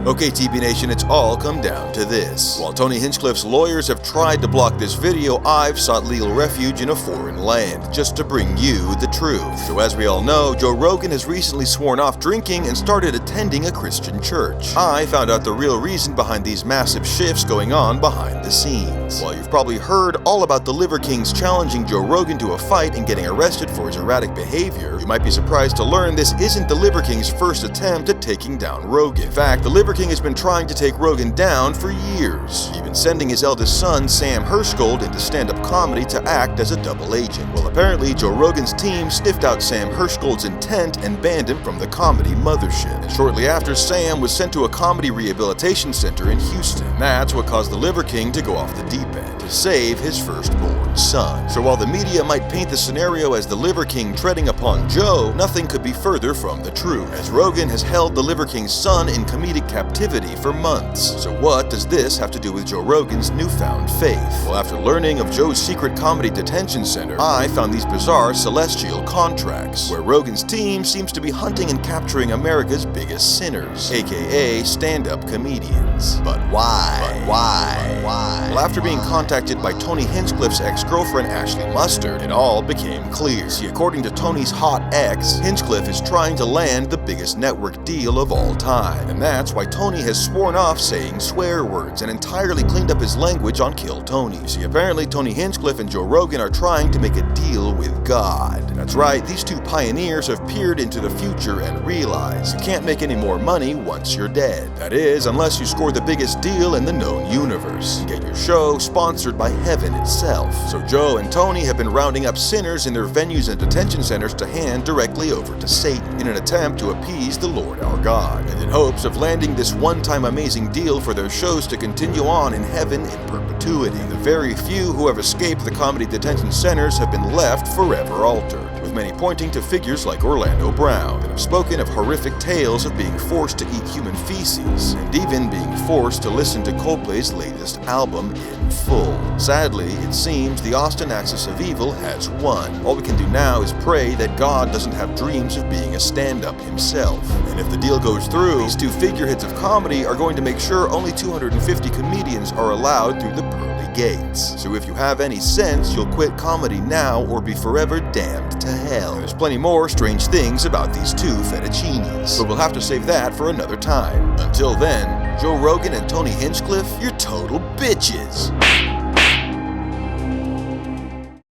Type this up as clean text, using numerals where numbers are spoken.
Okay, TB Nation, it's all come down to this. While Tony Hinchcliffe's lawyers have tried to block this video, I've sought legal refuge in a foreign land, just to bring you the truth. So as we all know, Joe Rogan has recently sworn off drinking and started attending a Christian church. I found out the real reason behind these massive shifts going on behind the scenes. While you've probably heard all about the Liver Kings challenging Joe Rogan to a fight and getting arrested for his erratic behavior, you might be surprised to learn this isn't the Liver King's first attempt at taking down Rogan. In fact, the Liver King has been trying to take Rogan down for years, even sending his eldest son, Sam Herskold, into stand-up comedy to act as a double agent. Well, apparently, Joe Rogan's team sniffed out Sam Herskold's intent and banned him from the comedy mothership. And shortly after, Sam was sent to a comedy rehabilitation center in Houston. That's what caused the Liver King to go off the deep end, to save his firstborn son. So while the media might paint the scenario as the Liver King treading upon Joe, nothing could be further from the truth, as Rogan has held the Liver King's son in comedic captivity for months. So what does this have to do with Joe Rogan's newfound faith? Well, after learning of Joe's secret comedy detention center, I found these bizarre celestial contracts, where Rogan's team seems to be hunting and capturing America's biggest sinners, aka stand-up comedians. But why? Well, after being contacted by Tony Hinchcliffe's ex-girlfriend Ashley Mustard, it all became clear. See, according to Tony's hot ex, Hinchcliffe is trying to land the biggest network deal of all time, and that's why Tony has sworn off saying swear words and entirely cleaned up his language on Kill Tony. See, apparently Tony Hinchcliffe and Joe Rogan are trying to make a deal with God. That's right, these two pioneers have peered into the future and realized you can't make any more money once you're dead. That is, unless you score the biggest deal in the known universe and get your show sponsored by heaven itself. So Joe and Tony have been rounding up sinners in their venues and detention centers to hand directly over to Satan in an attempt to appease the Lord our God, and in hopes of landing this one-time amazing deal for their shows to continue on in heaven in perpetuity. The very few who have escaped the comedy detention centers have been left forever altered, with many pointing to figures like Orlando Brown that have spoken of horrific tales of being forced to eat human feces, and even being forced to listen to Coldplay's latest album in full. Sadly, it seems the Austin axis of evil has won. All we can do now is pray that God doesn't have dreams of being a stand-up himself. And if the deal goes through, these two figureheads of comedy are going to make sure only 250 comedians are allowed through the pearly gates. So if you have any sense, you'll quit comedy now or be forever damned to hell. There's plenty more strange things about these two fettuccinis, but we'll have to save that for another time. Until then, Joe Rogan and Tony Hinchcliffe, you're total bitches.